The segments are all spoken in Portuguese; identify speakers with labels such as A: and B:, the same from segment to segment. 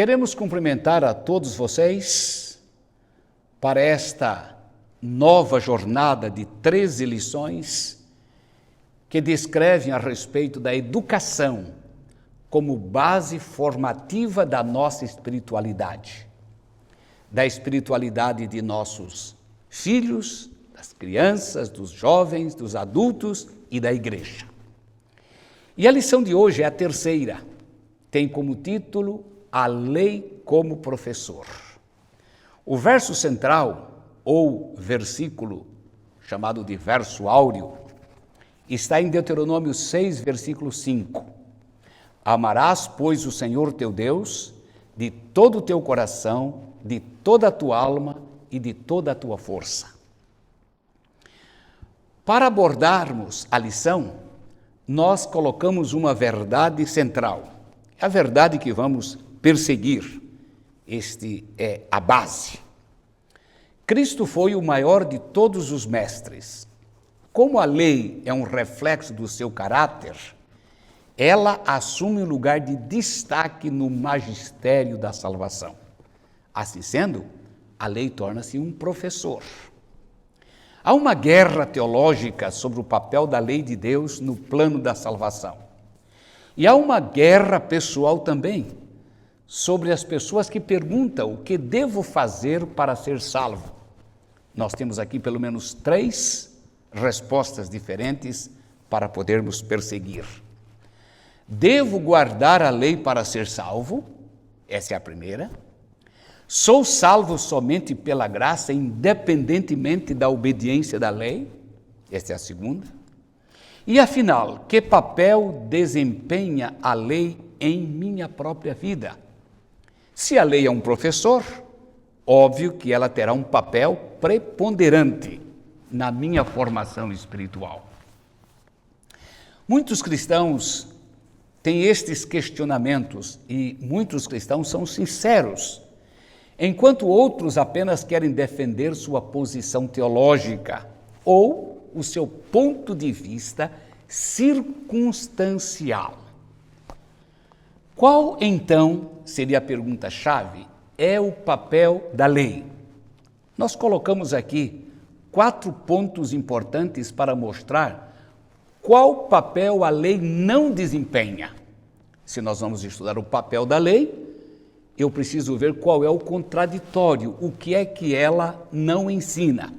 A: Queremos cumprimentar a todos vocês para esta nova jornada de 13 lições que descrevem a respeito da educação como base formativa da nossa espiritualidade, da espiritualidade de nossos filhos, das crianças, dos jovens, dos adultos e da igreja. E a lição de hoje é a terceira, tem como título A Lei como Professor. O verso central, ou versículo chamado de verso áureo, está em Deuteronômio 6, versículo 5. Amarás, pois, o Senhor teu Deus de todo o teu coração, de toda a tua alma e de toda a tua força. Para abordarmos a lição, nós colocamos uma verdade central. É a verdade que vamos perseguir. Este é a base. Cristo foi o maior de todos os mestres. Como a lei é um reflexo do seu caráter, ela assume um lugar de destaque no magistério da salvação. Assim sendo, a lei torna-se um professor. Há uma guerra teológica sobre o papel da lei de Deus no plano da salvação. E há uma guerra pessoal também sobre as pessoas que perguntam o que devo fazer para ser salvo. Nós temos aqui pelo menos 3 respostas diferentes para podermos perseguir. Devo guardar a lei para ser salvo? Essa é a primeira. Sou salvo somente pela graça, independentemente da obediência da lei? Esta é a segunda. E afinal, que papel desempenha a lei em minha própria vida? Se a lei é um professor, óbvio que ela terá um papel preponderante na minha formação espiritual. Muitos cristãos têm estes questionamentos e muitos cristãos são sinceros, enquanto outros apenas querem defender sua posição teológica ou o seu ponto de vista circunstancial. Qual, então, seria a pergunta-chave, é o papel da lei? Nós colocamos aqui 4 pontos importantes para mostrar qual papel a lei não desempenha. Se nós vamos estudar o papel da lei, eu preciso ver qual é o contraditório, o que é que ela não ensina.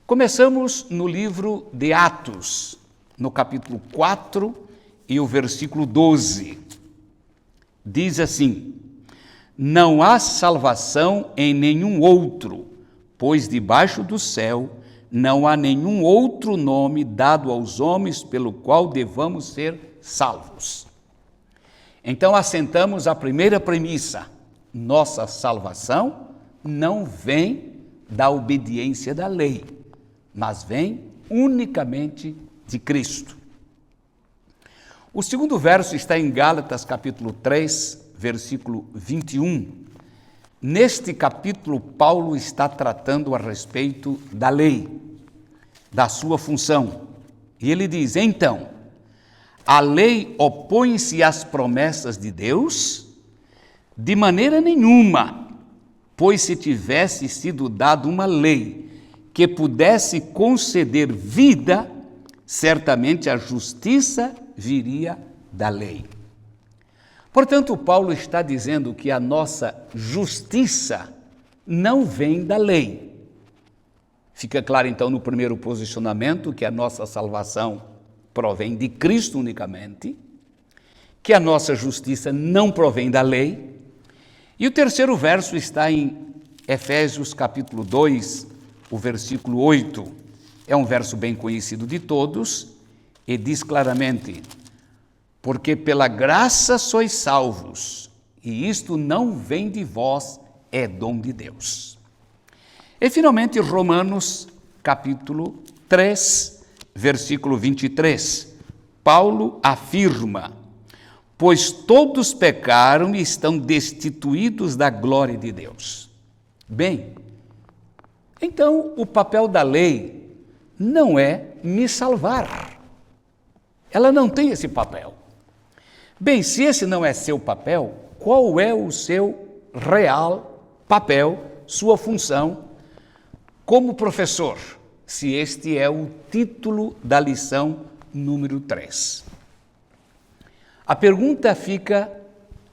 A: Começamos no livro de Atos, no capítulo 4 e o versículo 12. Diz assim: não há salvação em nenhum outro, pois debaixo do céu não há nenhum outro nome dado aos homens pelo qual devamos ser salvos. Então assentamos a primeira premissa: nossa salvação não vem da obediência da lei, mas vem unicamente de Cristo. O segundo verso está em Gálatas capítulo 3, versículo 21. Neste capítulo, Paulo está tratando a respeito da lei, da sua função. E ele diz: então, a lei opõe-se às promessas de Deus? De maneira nenhuma, pois se tivesse sido dada uma lei que pudesse conceder vida, certamente a justiça viria da lei. Portanto, Paulo está dizendo que a nossa justiça não vem da lei. Fica claro, então, no primeiro posicionamento, que a nossa salvação provém de Cristo unicamente, que a nossa justiça não provém da lei. E o terceiro verso está em Efésios capítulo 2, o versículo 8. É um verso bem conhecido de todos e diz claramente: porque pela graça sois salvos, e isto não vem de vós, é dom de Deus. E finalmente Romanos capítulo 3, versículo 23, Paulo afirma: pois todos pecaram e estão destituídos da glória de Deus. Bem, então o papel da lei não é me salvar. Ela não tem esse papel. Bem, se esse não é seu papel, qual é o seu real papel, sua função como professor, se este é o título da lição número 3. A pergunta fica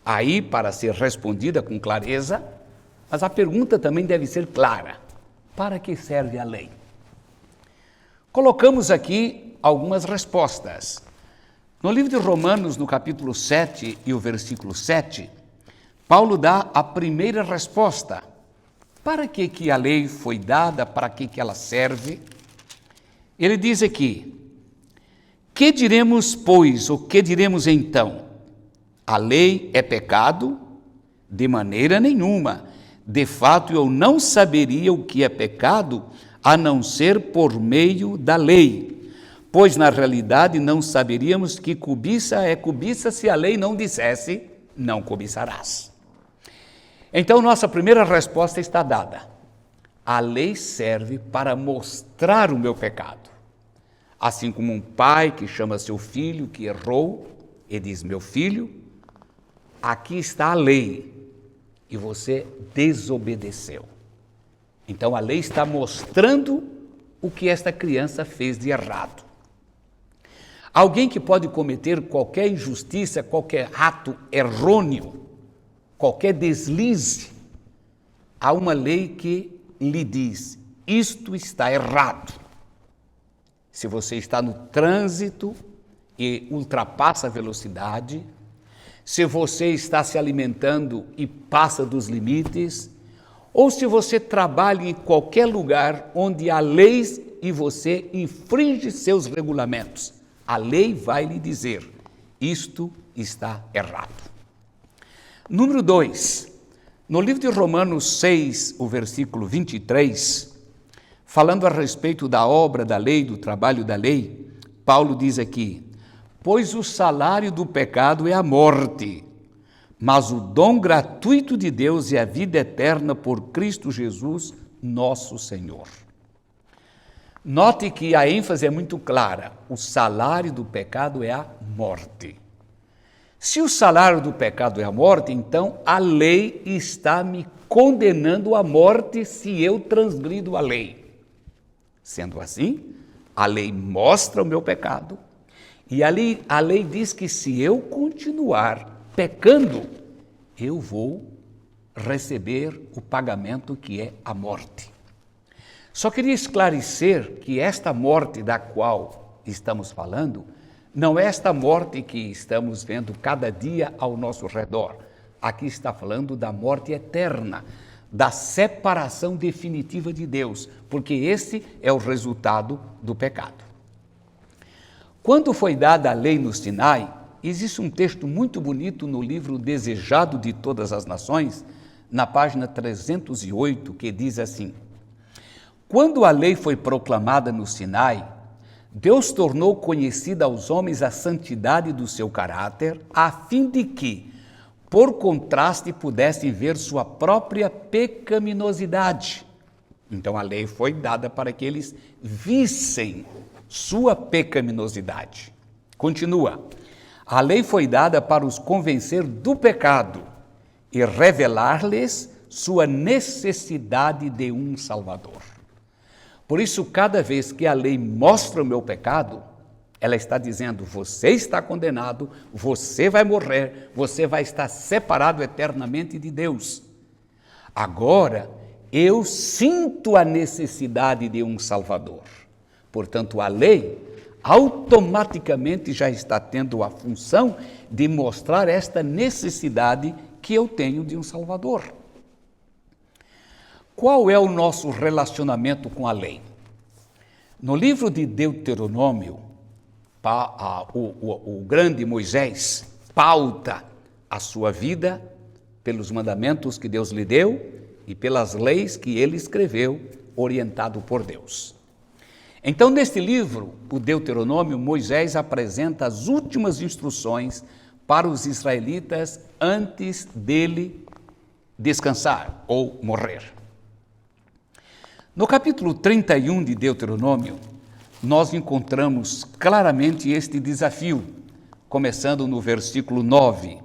A: aí para ser respondida com clareza, mas a pergunta também deve ser clara. Para que serve a lei? Colocamos aqui algumas respostas. No livro de Romanos, no capítulo 7 e o versículo 7, Paulo dá a primeira resposta. Para que a lei foi dada? Para que ela serve? Ele diz aqui: que diremos, pois, ou que diremos então? A lei é pecado? De maneira nenhuma. De fato, eu não saberia o que é pecado, a não ser por meio da lei. Pois, na realidade, não saberíamos que cobiça é cobiça se a lei não dissesse, não cobiçarás. Então, nossa primeira resposta está dada. A lei serve para mostrar o meu pecado. Assim como um pai que chama seu filho que errou e diz: meu filho, aqui está a lei e você desobedeceu. Então a lei está mostrando o que esta criança fez de errado. Alguém que pode cometer qualquer injustiça, qualquer ato errôneo, qualquer deslize, há uma lei que lhe diz: isto está errado. Se você está no trânsito e ultrapassa a velocidade, se você está se alimentando e passa dos limites, ou se você trabalha em qualquer lugar onde há leis e você infringe seus regulamentos, a lei vai lhe dizer: isto está errado. Número 2, no livro de Romanos 6, o versículo 23, falando a respeito da obra da lei, do trabalho da lei, Paulo diz aqui: pois o salário do pecado é a morte, mas o dom gratuito de Deus é a vida eterna por Cristo Jesus, nosso Senhor. Note que a ênfase é muito clara: o salário do pecado é a morte. Se o salário do pecado é a morte, então a lei está me condenando à morte se eu transgrido a lei. Sendo assim, a lei mostra o meu pecado, e ali a lei diz que se eu continuar pecando, eu vou receber o pagamento que é a morte. Só queria esclarecer que esta morte da qual estamos falando não é esta morte que estamos vendo cada dia ao nosso redor. Aqui está falando da morte eterna, da separação definitiva de Deus, porque esse é o resultado do pecado. Quando foi dada a lei no Sinai, existe um texto muito bonito no livro Desejado de Todas as Nações, na página 308, que diz assim: quando a lei foi proclamada no Sinai, Deus tornou conhecida aos homens a santidade do seu caráter, a fim de que, por contraste, pudessem ver sua própria pecaminosidade. Então a lei foi dada para que eles vissem sua pecaminosidade. Continua. A lei foi dada para os convencer do pecado e revelar-lhes sua necessidade de um Salvador. Por isso, cada vez que a lei mostra o meu pecado, ela está dizendo: você está condenado, você vai morrer, você vai estar separado eternamente de Deus. Agora, eu sinto a necessidade de um Salvador. Portanto, a lei automaticamente já está tendo a função de mostrar esta necessidade que eu tenho de um Salvador. Qual é o nosso relacionamento com a lei? No livro de Deuteronômio, o grande Moisés pauta a sua vida pelos mandamentos que Deus lhe deu e pelas leis que ele escreveu, orientado por Deus. Então, neste livro, o Deuteronômio, Moisés apresenta as últimas instruções para os israelitas antes dele descansar ou morrer. No capítulo 31 de Deuteronômio, nós encontramos claramente este desafio, começando no versículo 9.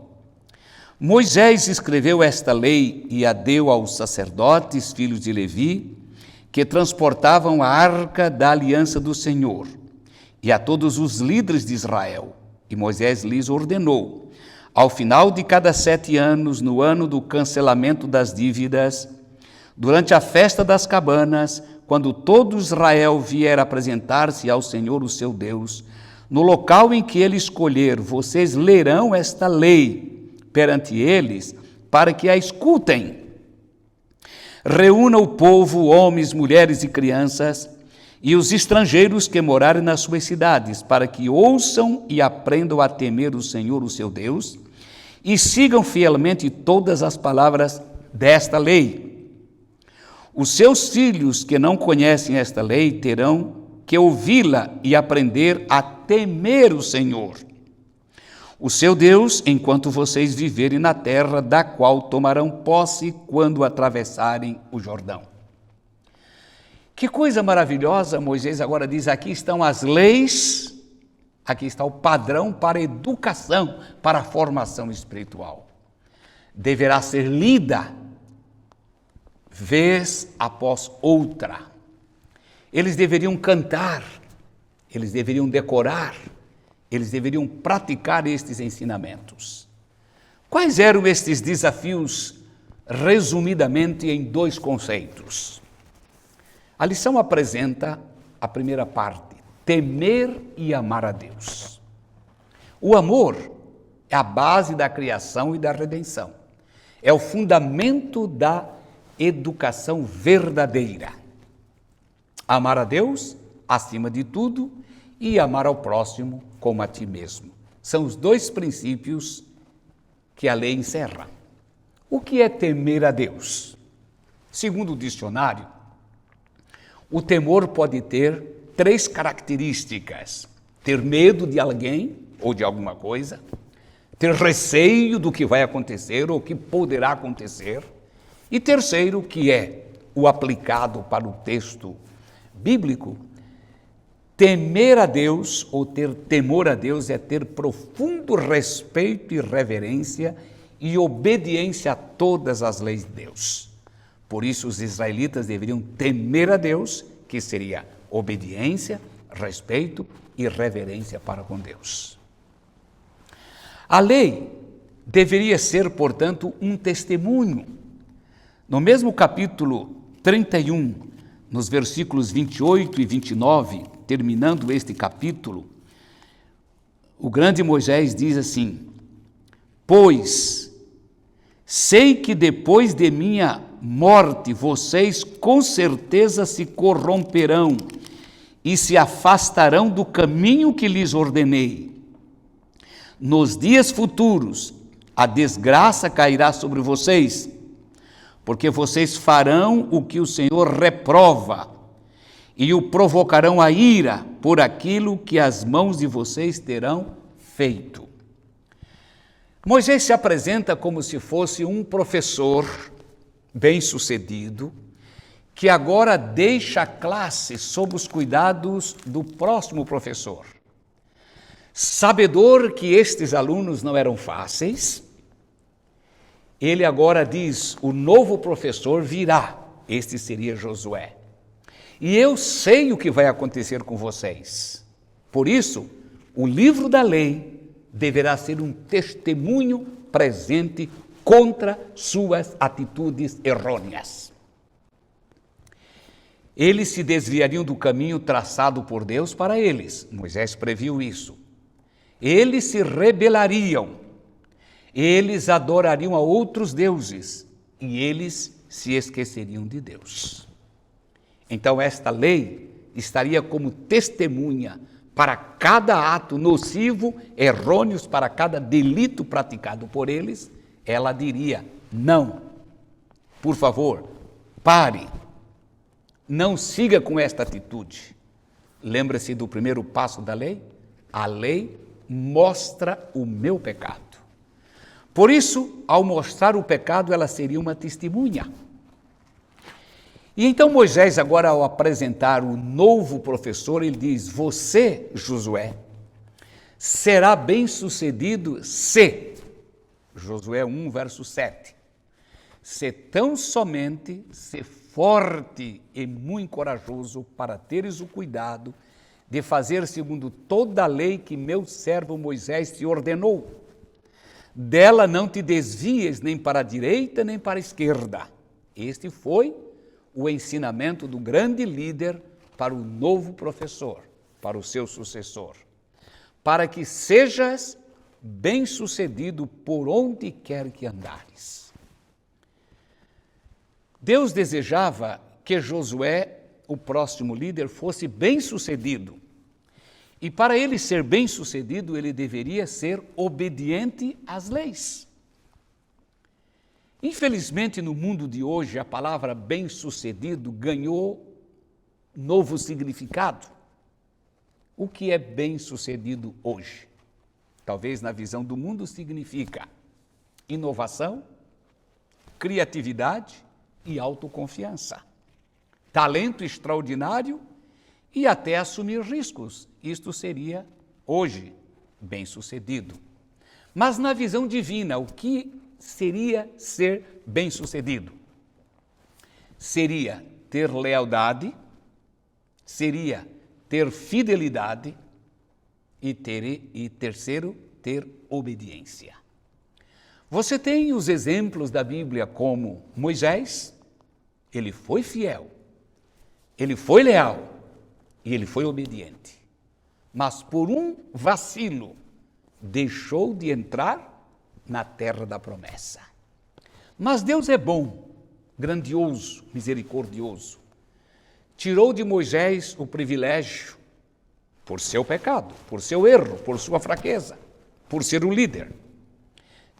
A: Moisés escreveu esta lei e a deu aos sacerdotes, filhos de Levi, que transportavam a arca da aliança do Senhor, e a todos os líderes de Israel. E Moisés lhes ordenou: ao final de cada 7 anos, no ano do cancelamento das dívidas, durante a festa das cabanas, quando todo Israel vier apresentar-se ao Senhor, o seu Deus, no local em que ele escolher, vocês lerão esta lei perante eles, para que a escutem. Reúna o povo, homens, mulheres e crianças, e os estrangeiros que morarem nas suas cidades, para que ouçam e aprendam a temer o Senhor, o seu Deus, e sigam fielmente todas as palavras desta lei. Os seus filhos que não conhecem esta lei terão que ouvi-la e aprender a temer o Senhor, o seu Deus, enquanto vocês viverem na terra da qual tomarão posse quando atravessarem o Jordão. Que coisa maravilhosa! Moisés agora diz: aqui estão as leis, aqui está o padrão para a educação, para a formação espiritual. Deverá ser lida vez após outra. Eles deveriam cantar, eles deveriam decorar, eles deveriam praticar estes ensinamentos. Quais eram estes desafios, resumidamente em 2 conceitos? A lição apresenta a primeira parte: temer e amar a Deus. O amor é a base da criação e da redenção. É o fundamento da educação verdadeira. Amar a Deus acima de tudo e amar ao próximo como a ti mesmo. São os 2 princípios que a lei encerra. O que é temer a Deus? Segundo o dicionário, o temor pode ter 3 características: ter medo de alguém ou de alguma coisa, ter receio do que vai acontecer ou que poderá acontecer, e terceiro, que é o aplicado para o texto bíblico, temer a Deus ou ter temor a Deus é ter profundo respeito e reverência e obediência a todas as leis de Deus. Por isso os israelitas deveriam temer a Deus, que seria obediência, respeito e reverência para com Deus. A lei deveria ser, portanto, um testemunho. No mesmo capítulo 31, nos versículos 28 e 29, terminando este capítulo, o grande Moisés diz assim: pois sei que depois de minha morte vocês com certeza se corromperão e se afastarão do caminho que lhes ordenei. Nos dias futuros a desgraça cairá sobre vocês, porque vocês farão o que o Senhor reprova e o provocarão a ira por aquilo que as mãos de vocês terão feito. Moisés se apresenta como se fosse um professor bem-sucedido, que agora deixa a classe sob os cuidados do próximo professor. Sabedor que estes alunos não eram fáceis, ele agora diz: o novo professor virá, este seria Josué. E eu sei o que vai acontecer com vocês. Por isso, o livro da lei deverá ser um testemunho presente contra suas atitudes errôneas. Eles se desviariam do caminho traçado por Deus para eles. Moisés previu isso. Eles se rebelariam. Eles adorariam a outros deuses e eles se esqueceriam de Deus. Então esta lei estaria como testemunha para cada ato nocivo, errôneo, para cada delito praticado por eles. Ela diria: não, por favor, pare, não siga com esta atitude. Lembra-se do primeiro passo da lei? A lei mostra o meu pecado. Por isso, ao mostrar o pecado, ela seria uma testemunha. E então Moisés, agora ao apresentar o novo professor, ele diz: você, Josué, será bem-sucedido se Josué 1, verso 7. Se tão somente se forte e muito corajoso para teres o cuidado de fazer segundo toda a lei que meu servo Moisés te ordenou. Dela não te desvies nem para a direita nem para a esquerda. Este foi o ensinamento do grande líder para o novo professor, para o seu sucessor. Para que sejas bem-sucedido por onde quer que andares. Deus desejava que Josué, o próximo líder, fosse bem-sucedido. E para ele ser bem-sucedido, ele deveria ser obediente às leis. Infelizmente, no mundo de hoje, a palavra bem-sucedido ganhou novo significado. O que é bem-sucedido hoje? Talvez na visão do mundo significa inovação, criatividade e autoconfiança, talento extraordinário e até assumir riscos. Isto seria, hoje, bem-sucedido. Mas na visão divina, o que seria ser bem-sucedido? Seria ter lealdade, seria ter fidelidade e terceiro, ter obediência. Você tem os exemplos da Bíblia como Moisés, ele foi fiel, ele foi leal e ele foi obediente. Mas por um vacilo, deixou de entrar na terra da promessa. Mas Deus é bom, grandioso, misericordioso. Tirou de Moisés o privilégio, por seu pecado, por seu erro, por sua fraqueza, por ser o líder.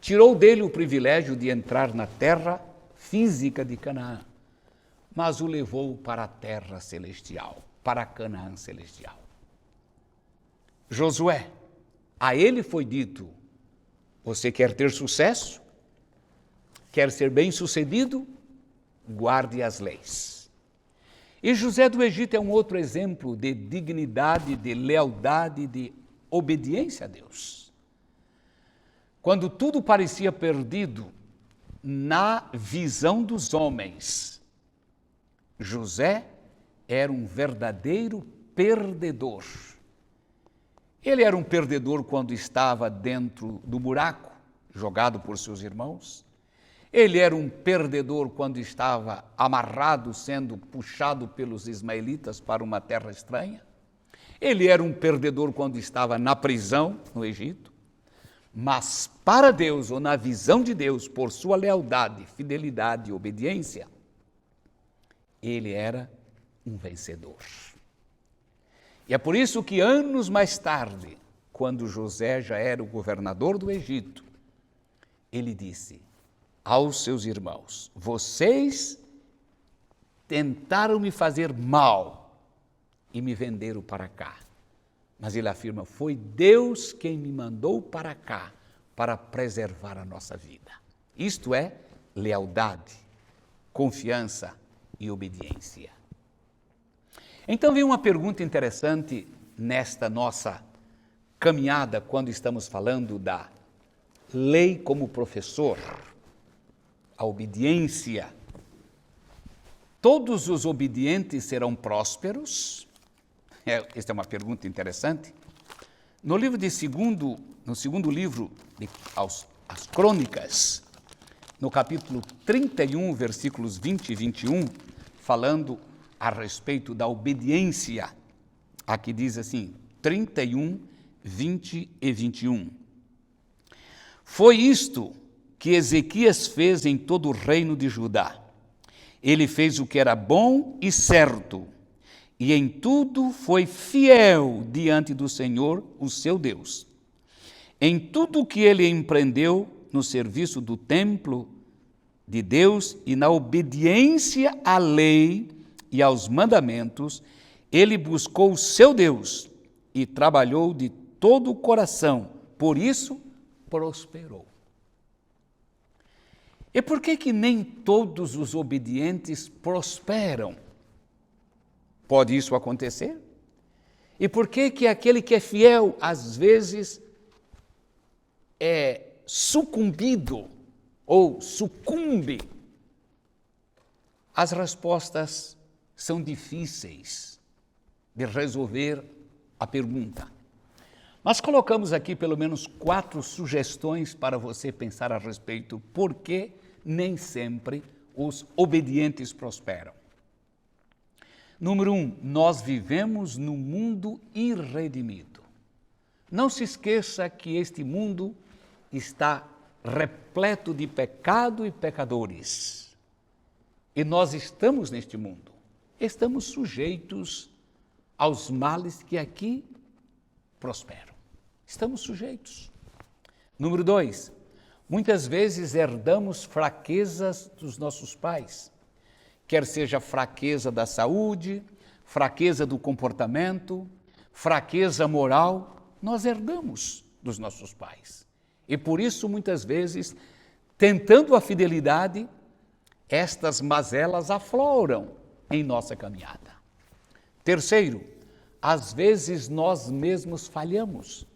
A: Tirou dele o privilégio de entrar na terra física de Canaã, mas o levou para a terra celestial, para Canaã celestial. Josué, a ele foi dito: você quer ter sucesso? Quer ser bem-sucedido? Guarde as leis. E José do Egito é um outro exemplo de dignidade, de lealdade, de obediência a Deus. Quando tudo parecia perdido na visão dos homens, José era um verdadeiro perdedor. Ele era um perdedor quando estava dentro do buraco, jogado por seus irmãos. Ele era um perdedor quando estava amarrado, sendo puxado pelos ismaelitas para uma terra estranha. Ele era um perdedor quando estava na prisão no Egito. Mas para Deus, ou na visão de Deus, por sua lealdade, fidelidade e obediência, ele era um vencedor. E é por isso que anos mais tarde, quando José já era o governador do Egito, ele disse aos seus irmãos: vocês tentaram me fazer mal e me venderam para cá. Mas ele afirma: foi Deus quem me mandou para cá para preservar a nossa vida. Isto é lealdade, confiança e obediência. Então vem uma pergunta interessante nesta nossa caminhada quando estamos falando da lei como professor, a obediência. Todos os obedientes serão prósperos? Esta é uma pergunta interessante. No segundo livro as Crônicas, no capítulo 31, versículos 20 e 21, falando a respeito da obediência, aqui diz assim, 31, 20 e 21. Foi isto que Ezequias fez em todo o reino de Judá. Ele fez o que era bom e certo, e em tudo foi fiel diante do Senhor, o seu Deus. Em tudo que ele empreendeu no serviço do templo de Deus e na obediência à lei e aos mandamentos, ele buscou o seu Deus e trabalhou de todo o coração, por isso prosperou. E por que nem todos os obedientes prosperam? Pode isso acontecer? E por que aquele que é fiel, às vezes, sucumbido ou sucumbe, as respostas são difíceis de resolver a pergunta. Mas colocamos aqui pelo menos 4 sugestões para você pensar a respeito, por que nem sempre os obedientes prosperam. Número 1, nós vivemos num mundo irredimido. Não se esqueça que este mundo está repleto de pecado e pecadores. E nós estamos neste mundo. Estamos sujeitos aos males que aqui prosperam. Estamos sujeitos. Número 2, muitas vezes herdamos fraquezas dos nossos pais. Quer seja fraqueza da saúde, fraqueza do comportamento, fraqueza moral, nós herdamos dos nossos pais. E por isso, muitas vezes, tentando a fidelidade, estas mazelas afloram em nossa caminhada. Terceiro, às vezes nós mesmos falhamos.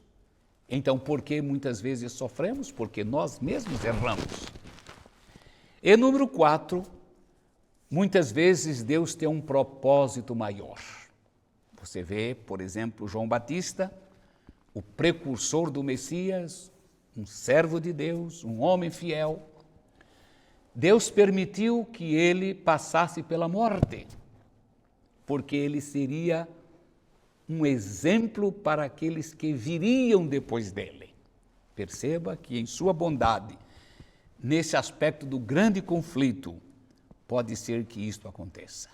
A: Então, por que muitas vezes sofremos? Porque nós mesmos erramos. E número 4, muitas vezes Deus tem um propósito maior. Você vê, por exemplo, João Batista, o precursor do Messias, um servo de Deus, um homem fiel. Deus permitiu que ele passasse pela morte, porque ele seria um exemplo para aqueles que viriam depois dele. Perceba que em sua bondade, nesse aspecto do grande conflito, pode ser que isto aconteça.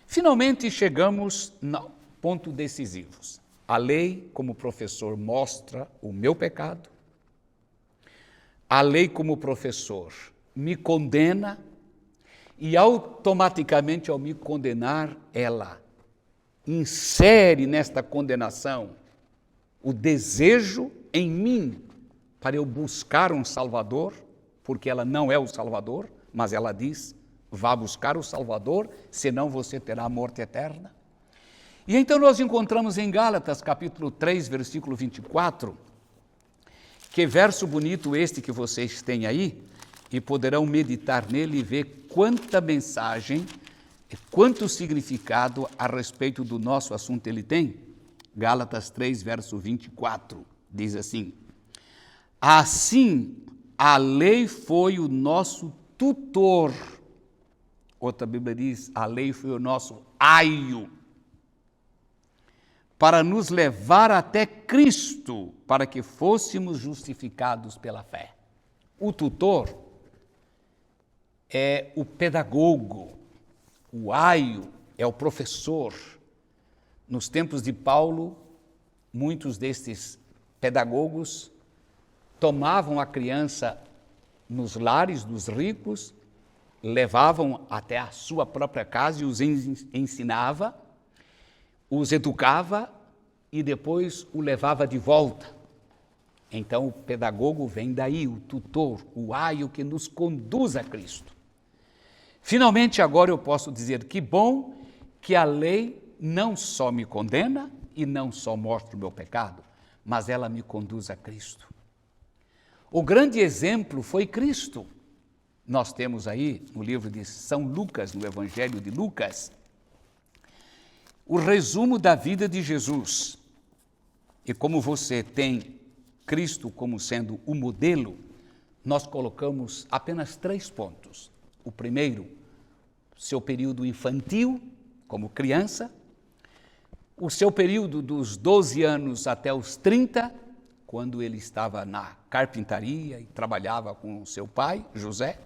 A: Finalmente chegamos no ponto decisivo. A lei, como professor, mostra o meu pecado. A lei, como professor, me condena e automaticamente, ao me condenar, ela insere nesta condenação o desejo em mim para eu buscar um Salvador, porque ela não é o Salvador, mas ela diz, vá buscar o Salvador, senão você terá a morte eterna. E então nós encontramos em Gálatas, capítulo 3, versículo 24, que verso bonito este que vocês têm aí, e poderão meditar nele e ver quanta mensagem, quanto significado a respeito do nosso assunto ele tem. Gálatas 3, verso 24, diz assim: assim, a lei foi o nosso tutor. Outra Bíblia diz, a lei foi o nosso aio, para nos levar até Cristo, para que fôssemos justificados pela fé. O tutor é o pedagogo, o aio é o professor. Nos tempos de Paulo, muitos destes pedagogos tomavam a criança nos lares dos ricos, levavam até a sua própria casa e os ensinava, os educava e depois o levava de volta. Então o pedagogo vem daí, o tutor, o aio que nos conduz a Cristo. Finalmente agora eu posso dizer que bom que a lei não só me condena e não só mostra o meu pecado, mas ela me conduz a Cristo. O grande exemplo foi Cristo. Nós temos aí no livro de São Lucas, no Evangelho de Lucas, o resumo da vida de Jesus. E como você tem Cristo como sendo o modelo, nós colocamos apenas 3 pontos. O primeiro, seu período infantil, como criança. O seu período dos 12 anos até os 30, quando ele estava na carpintaria e trabalhava com seu pai, José.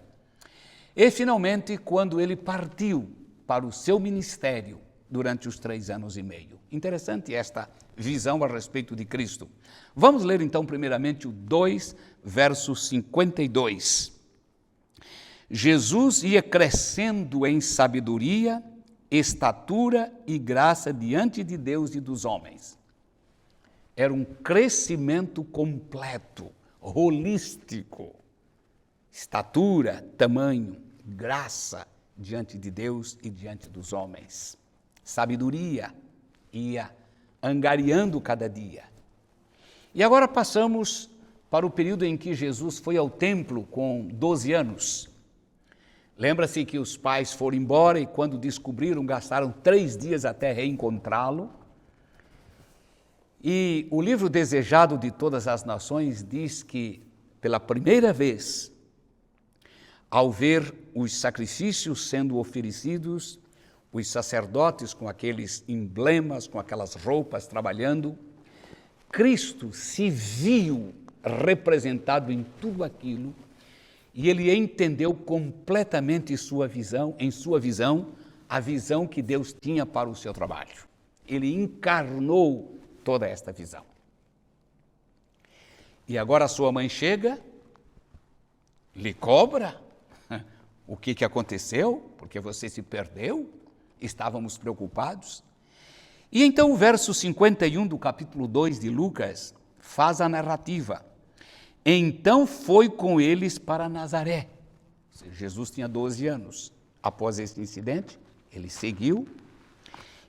A: E, finalmente, quando ele partiu para o seu ministério durante os 3 anos e meio. Interessante esta visão a respeito de Cristo. Vamos ler, então, primeiramente o 2, verso 52. Jesus ia crescendo em sabedoria, estatura e graça diante de Deus e dos homens. Era um crescimento completo, holístico. Estatura, tamanho, graça diante de Deus e diante dos homens. Sabedoria ia angariando cada dia. E agora passamos para o período em que Jesus foi ao templo com 12 anos. Lembra-se que os pais foram embora e quando descobriram, gastaram 3 dias até reencontrá-lo. E o livro Desejado de Todas as Nações diz que, pela primeira vez, ao ver os sacrifícios sendo oferecidos, os sacerdotes com aqueles emblemas, com aquelas roupas trabalhando, Cristo se viu representado em tudo aquilo e ele entendeu completamente em sua visão, a visão que Deus tinha para o seu trabalho. Ele encarnou toda esta visão. E agora a sua mãe chega, lhe cobra. O que aconteceu? Porque você se perdeu? Estávamos preocupados. E então o verso 51 do capítulo 2 de Lucas faz a narrativa. Então foi com eles para Nazaré. Jesus tinha 12 anos. Após esse incidente, ele seguiu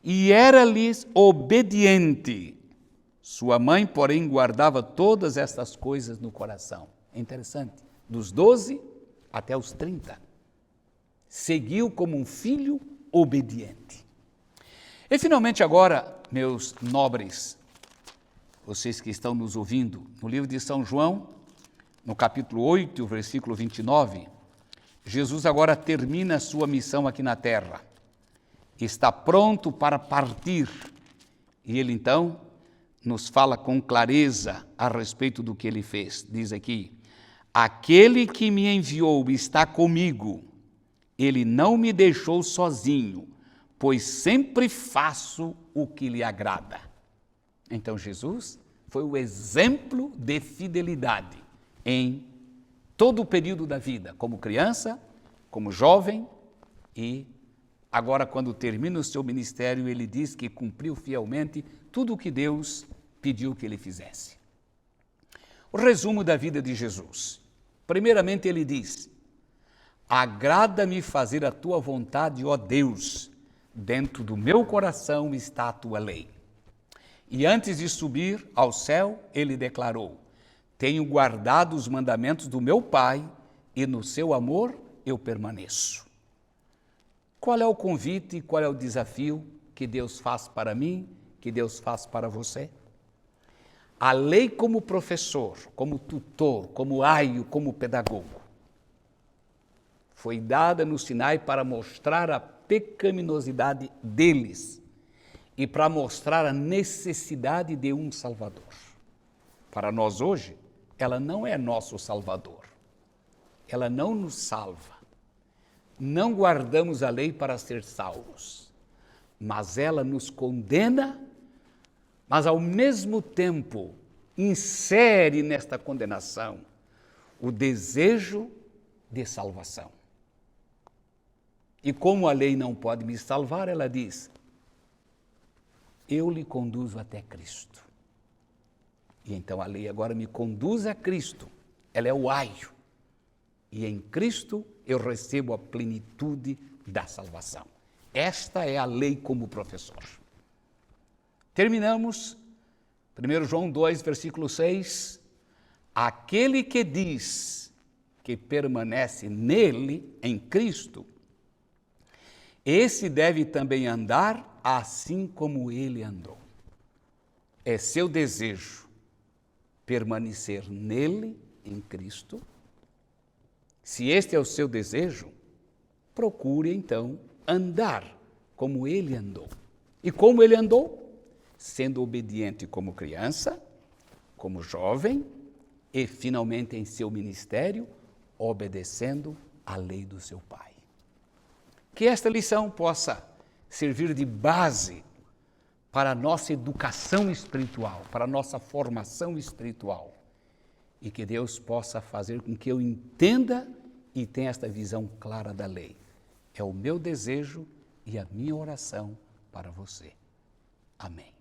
A: e era-lhes obediente. Sua mãe, porém, guardava todas estas coisas no coração. É interessante. Dos 12 até os 30. Seguiu como um filho obediente. E finalmente agora, meus nobres, vocês que estão nos ouvindo, no livro de São João, no capítulo 8, versículo 29, Jesus agora termina a sua missão aqui na terra. Está pronto para partir. E ele então nos fala com clareza a respeito do que ele fez. Diz aqui, aquele que me enviou está comigo. Ele não me deixou sozinho, pois sempre faço o que lhe agrada. Então Jesus foi o exemplo de fidelidade em todo o período da vida, como criança, como jovem e agora quando termina o seu ministério, ele diz que cumpriu fielmente tudo o que Deus pediu que ele fizesse. O resumo da vida de Jesus. Primeiramente ele diz, agrada-me fazer a tua vontade, ó Deus, dentro do meu coração está a tua lei. E antes de subir ao céu, ele declarou, tenho guardado os mandamentos do meu Pai e no seu amor eu permaneço. Qual é o convite, qual é o desafio que Deus faz para mim, que Deus faz para você? A lei como professor, como tutor, como aio, como pedagogo, foi dada no Sinai para mostrar a pecaminosidade deles e para mostrar a necessidade de um Salvador. Para nós hoje, ela não é nosso Salvador. Ela não nos salva. Não guardamos a lei para ser salvos, mas ela nos condena, mas ao mesmo tempo insere nesta condenação o desejo de salvação. E como a lei não pode me salvar, ela diz, eu lhe conduzo até Cristo. E então a lei agora me conduz a Cristo. Ela é o aio. E em Cristo eu recebo a plenitude da salvação. Esta é a lei como professor. Terminamos, 1 João 2, versículo 6. Aquele que diz que permanece nele, em Cristo, esse deve também andar assim como ele andou. É seu desejo permanecer nele, em Cristo. Se este é o seu desejo, procure então andar como ele andou. E como ele andou? Sendo obediente como criança, como jovem e finalmente em seu ministério, obedecendo à lei do seu Pai. Que esta lição possa servir de base para a nossa educação espiritual, para a nossa formação espiritual. E que Deus possa fazer com que eu entenda e tenha esta visão clara da lei. É o meu desejo e a minha oração para você. Amém.